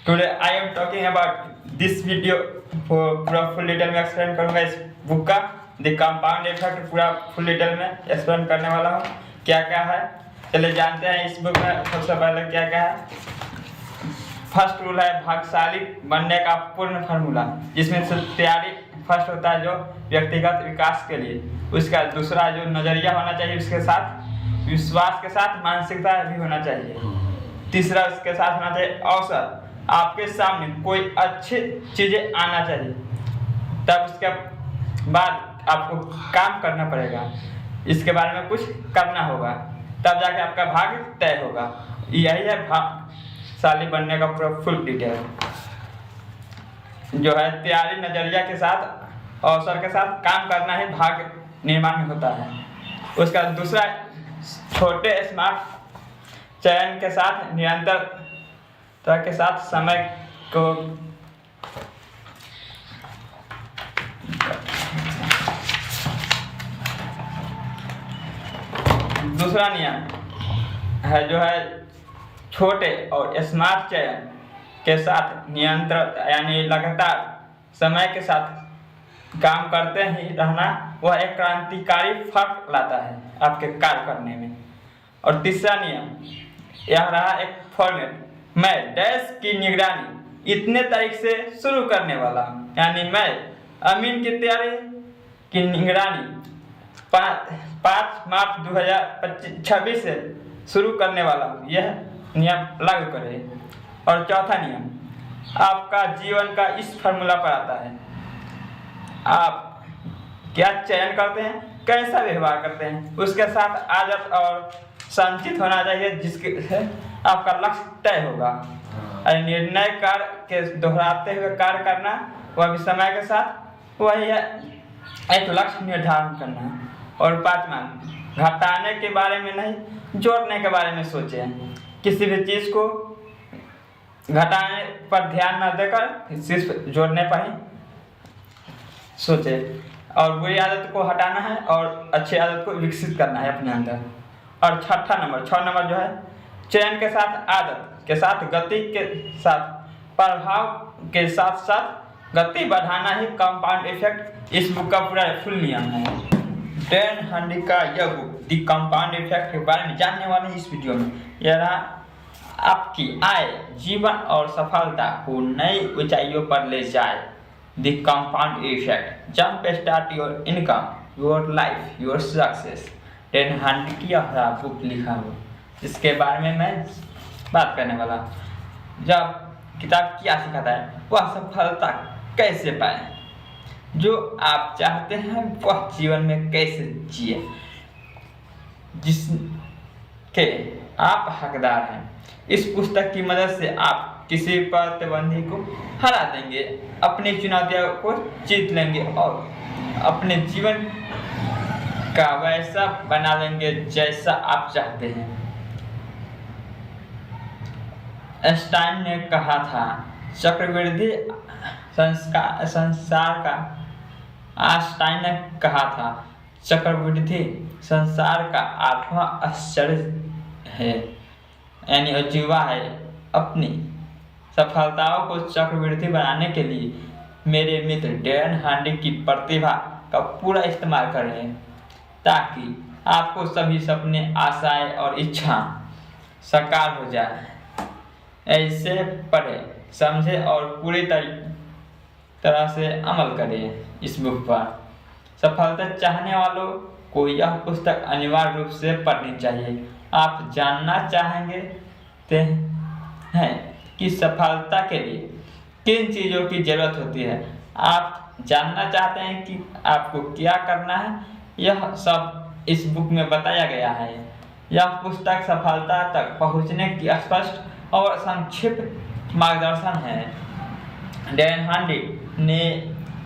Today I am talking about this video पूरा full detail में explain करूंगा इस बुक का द कंपाउंड इफेक्ट पूरा फुल डिटेल में एक्सप्लेन करने वाला हूँ क्या क्या है। चलिए जानते हैं इस बुक में सबसे पहले क्या क्या है। फर्स्ट रूल है भाग्यशाली बनने का पूर्ण फार्मूला, जिसमें से तैयारी फर्स्ट होता है जो व्यक्तिगत विकास के लिए। उसका दूसरा जो नजरिया होना चाहिए, उसके साथ विश्वास के साथ मानसिकता भी होना चाहिए। तीसरा उसके साथ होना चाहिए अवसर, आपके सामने कोई अच्छी चीजें आना चाहिए, तब उसके बाद आपको काम करना पड़ेगा, इसके बारे में कुछ करना होगा, तब जाके आपका भाग्य तय होगा। यही है भाग्यशाली बनने का पूरा फुल डिटेल, जो है तैयारी नजरिया के साथ अवसर के साथ काम करना ही भाग्य निर्माण होता है। उसका दूसरा छोटे स्मार्ट चयन के साथ निरंतरता के साथ समय को दूसरा नियम है जो है छोटे और स्मार्ट चयन के साथ नियंत्रण यानी लगातार समय के साथ काम करते ही रहना, वह एक क्रांतिकारी फर्क लाता है आपके कार्य करने में। और तीसरा नियम यह रहा एक फॉर्मेट, मैं डैश की निगरानी इतने तारीख से शुरू करने वाला हूँ, यानी मैं अमीन की तैयारी की निगरानी 5 मार्च 2026 से शुरू करने वाला हूँ, यह नियम लागू करें। और चौथा नियम आपका जीवन का इस फार्मूला पर आता है, आप क्या चयन करते हैं, कैसा व्यवहार करते हैं, उसके साथ आदत और संचित होना चाहिए, जिसके से आपका लक्ष्य तय होगा। और निर्णय कार्य के दोहराते हुए कार्य करना, वह भी समय के साथ, वही है एक लक्ष्य निर्धारण करना। और पांचवा, घटाने के बारे में नहीं, जोड़ने के बारे में सोचें। किसी भी चीज को घटाने पर ध्यान न देकर सिर्फ जोड़ने पर ही सोचे। और बुरी आदत को हटाना है और अच्छी आदत को विकसित करना है अपने अंदर। और छठा नंबर 6 नंबर जो है चयन के साथ आदत के साथ गति के साथ प्रभाव के साथ साथ गति बढ़ाना ही कंपाउंड इफेक्ट इस बुक का पूरा फुल नियम है। डैन हार्डी का यह बुक द कंपाउंड इफेक्ट के बारे में जानने वाले हैं इस वीडियो में। यह रहा आपकी आय, जीवन और सफलता को नई ऊंचाइयों पर ले जाए। The compound effect jump start your income, your life, your success. Dan Hardy की यह बुक लिखा हुआ, जिसके बारे में मैं बात करने वाला। जब किताब क्या सिखाता है, वह सफलता कैसे पाए, जो आप चाहते हैं वह जीवन में कैसे जिए, जिसके आप हकदार हैं। इस पुस्तक की मदद से आप किसी प्रतिबंधी को हरा देंगे, अपनी चुनौतियों को जीत लेंगे और अपने जीवन का वैसा बना लेंगे जैसा आप चाहते हैं। आइंस्टाइन ने कहा था चक्रवृद्धि संसार का आइंस्टाइन ने कहा था चक्रवृद्धि संसार का 8वां आश्चर्य है, यानी अजूबा है। अपनी सफलताओं को चक्रवृद्धि बनाने के लिए मेरे मित्र डैन हार्डी की प्रतिभा का पूरा इस्तेमाल करें, ताकि आपको सभी सपने, आशाएं और इच्छा साकार हो जाए। ऐसे पढ़े, समझे और पूरी तरह से अमल करें इस बुक पर। सफलता चाहने वालों को यह पुस्तक अनिवार्य रूप से पढ़नी चाहिए। आप जानना चाहेंगे हैं कि सफलता के लिए किन चीज़ों की जरूरत होती है, आप जानना चाहते हैं कि आपको क्या करना है, यह सब इस बुक में बताया गया है। यह पुस्तक सफलता तक पहुंचने की स्पष्ट और संक्षिप्त मार्गदर्शन है। डैन हार्डी ने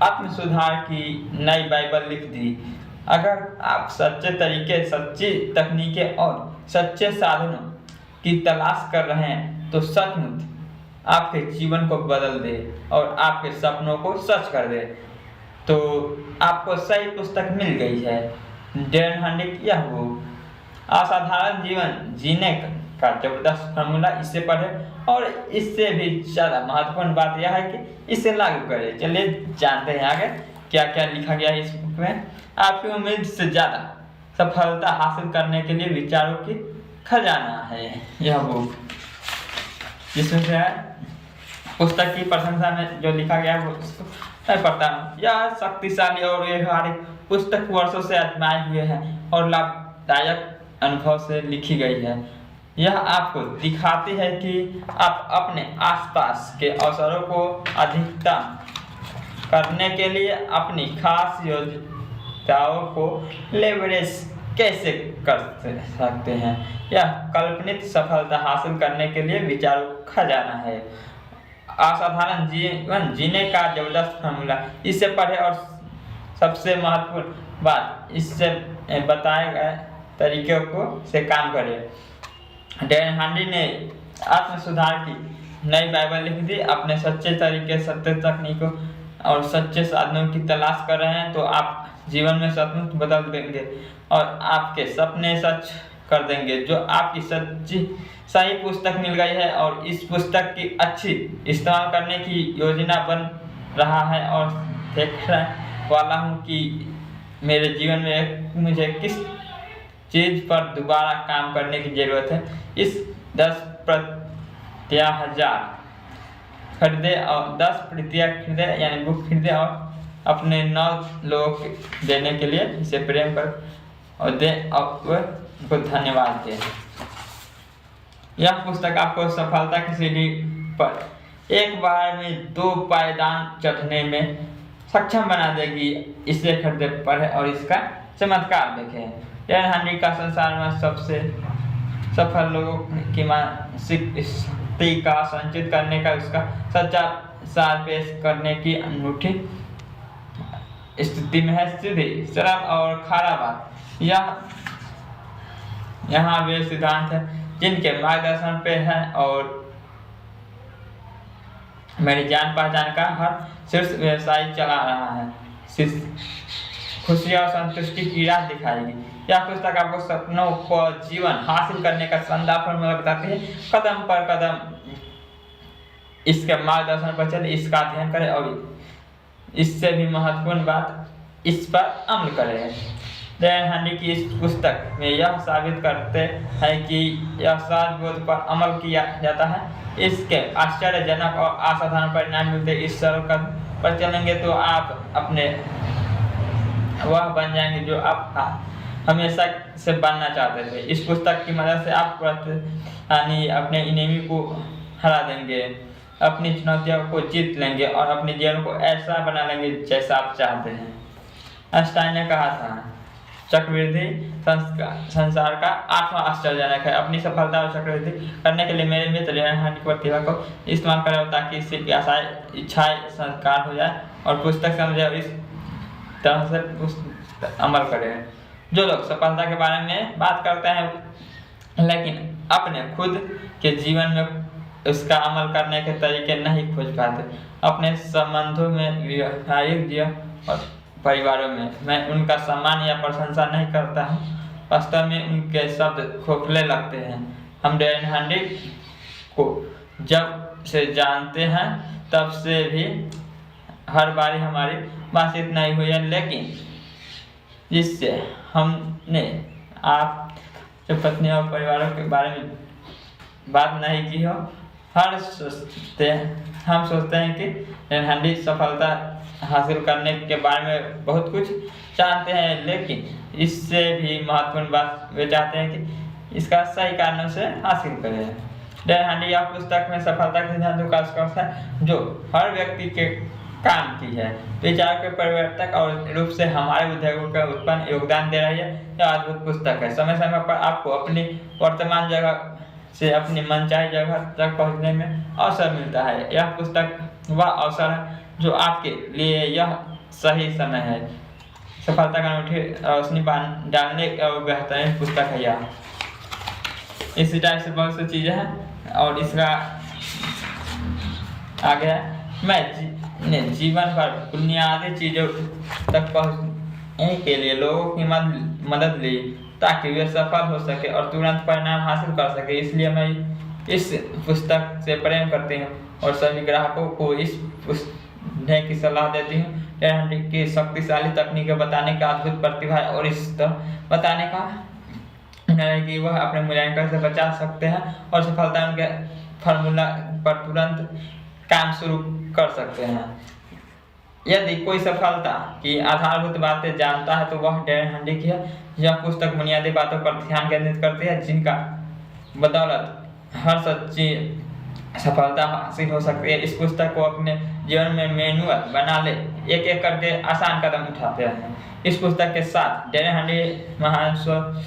आत्म सुधार की नई बाइबल लिख दी। अगर आप सच्चे तरीके, सच्ची तकनीकें और सच्चे साधनों की तलाश कर रहे हैं, तो सचमुच आपके जीवन को बदल दे और आपके सपनों को सच कर दे, तो आपको सही पुस्तक मिल गई है। डैन हार्डी की यह बुक असाधारण जीवन जीने का जबरदस्त फार्मूला, इसे पढ़ें और इससे भी ज़्यादा महत्वपूर्ण बात यह है कि इसे लागू करें। चलिए जानते हैं आगे क्या क्या लिखा गया है इस बुक में। आपकी उम्मीद से ज़्यादा सफलता हासिल करने के लिए विचारों की खजाना है यह बुक, जिसमें से पुस्तक की प्रशंसा में जो लिखा गया है वो मैं पढ़ता हूँ। यह शक्तिशाली और व्यवहारिक पुस्तक वर्षों से आजमाए हुए है और लाभदायक अनुभव से लिखी गई है। यह आपको दिखाती है कि आप अपने आसपास के अवसरों को अधिकतम करने के लिए अपनी खास योग्यताओं को लेवरेज कैसे कर सकते हैं। यह कल्पनित सफलता हासिल करने के लिए विचारों का खजाना है, असाधारण जीवन जीने का जबरदस्त फार्मूला। इसे पढ़े और सबसे महत्वपूर्ण बात, इससे बताए गए तरीकों को से काम करें। डैन हार्डी ने आत्म सुधार की नई बाइबल लिख दी। अपने सच्चे तरीके, सत्य तकनीकों और सच्चे साधनों की तलाश कर रहे हैं तो आप जीवन में सचमुच बदल देंगे और आपके सपने सच कर देंगे। जो आपकी सही पुस्तक मिल गई है और इस पुस्तक की अच्छी इस्तेमाल करने की योजना बन रहा है और देखने वाला हूँ कि मेरे जीवन में मुझे किस चीज़ पर दोबारा काम करने की ज़रूरत है। इस 10/1000 खरीदे और 10 प्रतियां खरीदे यानी बुक खरीदे और अपने 9 लोगों को देने के लिए इसे प्रेम कर और दे और उनको धन्यवाद दें। यह पुस्तक आपको सफलता की सीढ़ी पर एक बार में 2 पायदान चढ़ने में सक्षम बना देगी। इसे खरीदे, पढ़े और इसका चमत्कार देखें। डैन हार्डी का संसार में सबसे सफल लोगों की मानसिक स्थिति का संचित करने का उसका सच्चा सार पेश करने की अनूठी स्थिति में है। सीधी, सरल और खारा बात, यहाँ वे सिद्धांत हैं जिनके मार्गदर्शन पे है और मेरी जान पहचान का हर शीर्ष व्यवसाय चला रहा है। खुशी और संतुष्टि की राह दिखाएगी। यह पुस्तक आपको सपनों को जीवन हासिल करने का शानदार फॉर्मूला बताती है। कदम पर कदम इसके मार्गदर्शन पर चले, इसका अध्ययन करें और इससे भी महत्वपूर्ण बात, इस पर अमल करें। डैन हार्डी की इस पुस्तक में यह साबित करते हैं कि यह सहज बोध पर अमल किया जाता है, इसके आश्चर्यजनक और असाधारण परिणाम मिलते। इस सरल कदम पर चलेंगे तो आप अपने वह बन जाएंगे जो आप हमेशा से बनना चाहते थे। इस पुस्तक की मदद से आप अपने एनिमी को हरा देंगे, अपनी चुनौतियों को जीत लेंगे और अपने जीवन को ऐसा बना लेंगे जैसा आप चाहते हैं। आइंस्टाइन ने कहा था, चक्रवृद्धि संसार का 8वां आश्चर्यजनक है। अपनी सफलता और चक्रवृद्धि करने के लिए मेरे मित्र डैन हार्डी की प्रतिभा को इस्तेमाल करें ताकि इसकी आशाएं इच्छाएं साकार हो जाए और पुस्तक समझे और इस तरह से अमल करें। जो लोग सफलता के बारे में बात करते हैं लेकिन अपने खुद के जीवन में इसका अमल करने के तरीके नहीं खोज पाते, अपने संबंधों में, व्यवहारिक जीवन और परिवारों में, मैं उनका सम्मान या प्रशंसा नहीं करता हूँ। वास्तव में उनके शब्द खोखले लगते हैं। हम डैन हार्डी को जब से जानते हैं तब से भी हर बारी हमारी बातचीत नहीं हुई है, लेकिन जिससे हमने आप पत्नी और परिवारों के बारे में बात नहीं की हो, हम सोचते हैं कि डैन हार्डी सफलता हासिल करने के बारे में बहुत कुछ जानते हैं, लेकिन इससे भी महत्वपूर्ण बात वे चाहते हैं कि इसका सही कारणों से हासिल करें। डैन हार्डी यह पुस्तक में सफलता के सिद्धांतों का स्पर्श है जो हर व्यक्ति के काम की है, विचार के परिवर्तक और रूप से हमारे उद्योगों का उत्पन्न योगदान दे रही है। यह अद्भुत पुस्तक है। समय समय पर आपको अपनी वर्तमान जगह से अपनी मनचाही जगह तक पहुंचने में अवसर मिलता है। यह पुस्तक वह अवसर है जो आपके लिए यह सही समय है। सफलता का अनूठी रोशनी डालने और बेहतरीन पुस्तक है यह। इसी टाइप से बहुत सी चीज़ें हैं और इसका आगे मैं जीवन भर बुनियादी चीज़ों तक पहुँचने के लिए लोगों की मदद ली, ताकि वे सफल हो सके और तुरंत परिणाम हासिल कर सके। इसलिए मैं इस पुस्तक से प्रेम करती हूँ और सभी ग्राहकों को इस पढ़ने की सलाह देती हूँ। डेढ़ हंडी की शक्तिशाली तकनीकें बताने का अद्भुत प्रतिभा है और इस तरह बताने का है कि वह अपने मूल्यांकन से बचा सकते हैं और सफलता उनके फार्मूला पर तुरंत काम शुरू कर सकते हैं। यदि कोई सफलता की आधारभूत बातें जानता है तो वह डेढ़ हंडी की है। यह पुस्तक बुनियादी बातों पर ध्यान केंद्रित करती है जिनका बदौलत हर सच्ची सफलता हासिल हो सकती है। इस पुस्तक को अपने जीवन में मैनुअल बना ले, एक एक करके आसान कदम उठाते हैं। इस पुस्तक के साथ डेढ़ हंडी महान स्व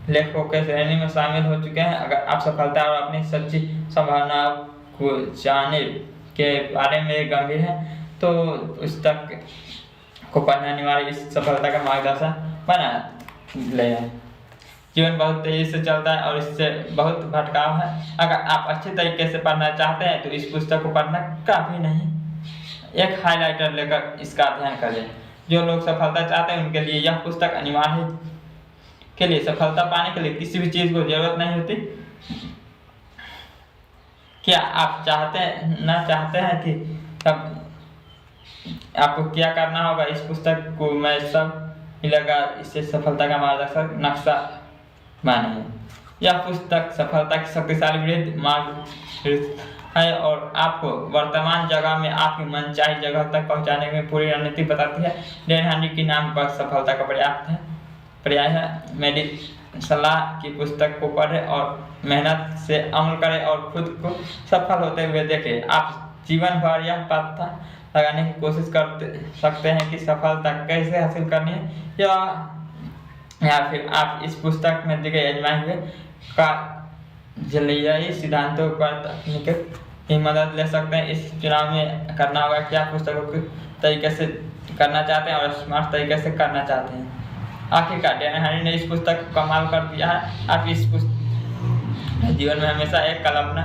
लेखकों के श्रेणी में शामिल हो चुके हैं। अगर आप सफलता और अपनी सच्ची संभावनाओं को जानने के बारे में गंभीर हैं तो पुस्तक को पढ़ना अनिवार्य इस सफलता का मार्गदर्शन बना ले। जीवन बहुत तेजी से चलता है और इससे बहुत भटकाव है। अगर आप अच्छे तरीके से पढ़ना चाहते हैं तो इस पुस्तक को पढ़ना काफ़ी नहीं, एक हाइलाइटर लेकर इसका अध्ययन करें। जो लोग सफलता चाहते हैं उनके लिए यह पुस्तक अनिवार्य है। के लिए सफलता पाने के लिए किसी भी चीज़ को जरूरत नहीं होती। क्या आप चाहते हैं कि तब आपको क्या करना होगा? इस पुस्तक को मैं सब मिलेगा, इससे सफलता का मार्गदर्शक नक्शा मानिए। यह पुस्तक सफलता की शक्तिशाली वृद्धि मार्ग है और आपको वर्तमान जगह में आपकी मनचाही जगह तक पहुंचाने में पूरी रणनीति बताती है। डेढ़ हंडी के नाम पर सफलता का पर्याय है। मेरी सलाह की पुस्तक को पढ़ें और मेहनत से अमल करें और खुद को सफल होते हुए देखें। आप जीवन भर यह पता लगाने की कोशिश कर सकते हैं कि सफलता कैसे हासिल करनी है या फिर आप इस पुस्तक में दिए आजमाए हुए का जलियाई सिद्धांतों पर तकनीक की मदद ले सकते हैं। इस चुनाव में करना होगा कि आप पुस्तकों के तरीके से करना चाहते हैं और स्मार्ट तरीके से करना चाहते हैं। आखिरकार डेढ़ हंडी ने इस पुस्तक को कमाल कर दिया है। आप इस पुस्तक जीवन में हमेशा एक कल्पना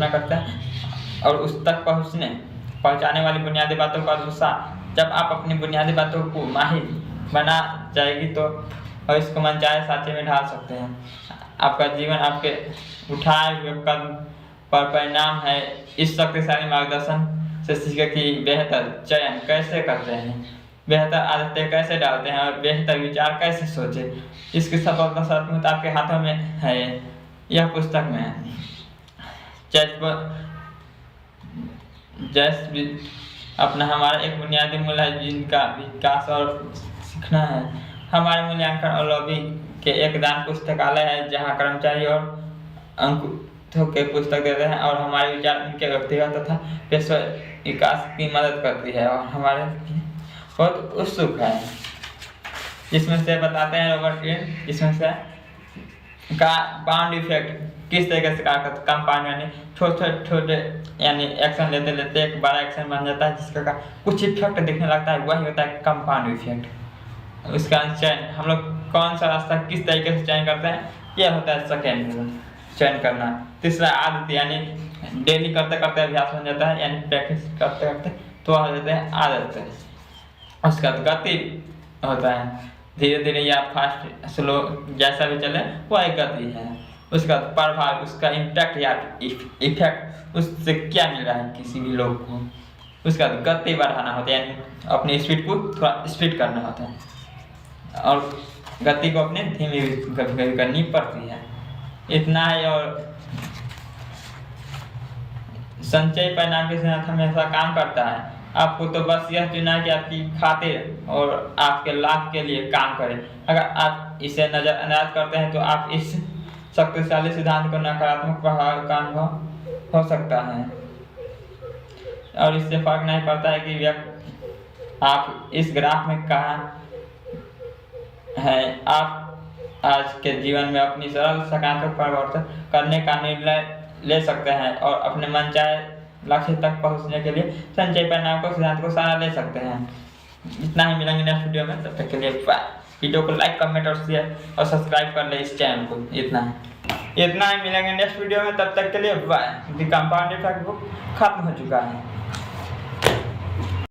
करते हैं और उस तक पहुंचाने वाली बुनियादी बातों का अनुसार जब आप अपनी बुनियादी बातों को माहिर बना जाएगी तो भविष्य को मनचाहे साँचे में ढाल सकते हैं। आपका जीवन आपके उठाए हुए कदम पर परिणाम है। इस शक्तिशाली मार्गदर्शन से सीखें कि बेहतर चयन कैसे करते हैं, बेहतर आदतें कैसे डालते हैं और बेहतर विचार कैसे सोचें। इसकी सफलता सचमुच आपके हाथों में है। यह पुस्तक में जैसे अपना हमारा एक बुनियादी मूल्य है जिनका विकास और सीखना है। हमारे मूल्यांकन और लॉबी के एक दान पुस्तकालय है जहां कर्मचारी और अंकों के पुस्तक देते हैं और हमारे विचार उनके व्यक्तिगत तथा पेशेवर विकास की मदद करती है और हमारे बहुत उत्सुक है। जिसमें से बताते हैं रॉबर्ट ग्रीन, जिसमें से कंपाउंड इफेक्ट किस तरीके से कार्य करता है। कंपाउंड यानी छोटे यानी एक्शन लेते लेते एक बड़ा एक्शन बन जाता है जिसका कुछ इफेक्ट दिखने लगता है, वही होता है कंपाउंड इफेक्ट। उसका चयन हम लोग कौन सा रास्ता किस तरीके से चयन करते हैं, यह होता है सेकेंड चयन करना। तीसरा आदत यानी डेली करते करते अभ्यास बन जाता है, यानी प्रैक्टिस करते करते तो आ जाते हैं आदत। उसका गति होता है, धीरे धीरे या फास्ट स्लो जैसा भी चले वह एक गति है। उसका प्रभाव, उसका इम्पैक्ट या इफेक्ट उससे क्या मिल रहा है किसी भी लोग को। उसका गति बढ़ाना होता है, यानी अपनी स्पीड को थोड़ा स्पीड करना होता है और गति को अपने धीमी कभी करनी पड़ती है। इतना है। और संचय परिणाम के साथ हमेशा काम करता है। आपको तो बस यह चुना है कि आपकी खातिर और आपके लाभ के लिए काम करें। अगर आप इसे नजरअंदाज करते हैं तो आप इस शक्तिशाली सिद्धांत को नकारात्मक प्रभाव का अनुभव हो सकता है और इससे फर्क नहीं पड़ता है कि आप इस ग्राफ में कहाँ हैं। आप आज के जीवन में अपनी सरल सकारात्मक परिवर्तन करने का निर्णय ले सकते हैं और अपने मनचाहे लक्ष्य तक पहुंचने के लिए संचय परिणाम को सिद्धांत को सहारा ले सकते हैं। इतना ही मिलेंगे नेक्स्ट वीडियो में, तब तक के लिए वीडियो को लाइक कमेंट और शेयर और सब्सक्राइब कर ले इस चैनल को। इतना ही मिलेंगे नेक्स्ट वीडियो में, तब तक के लिए bye. The compound effect book खत्म हो चुका है।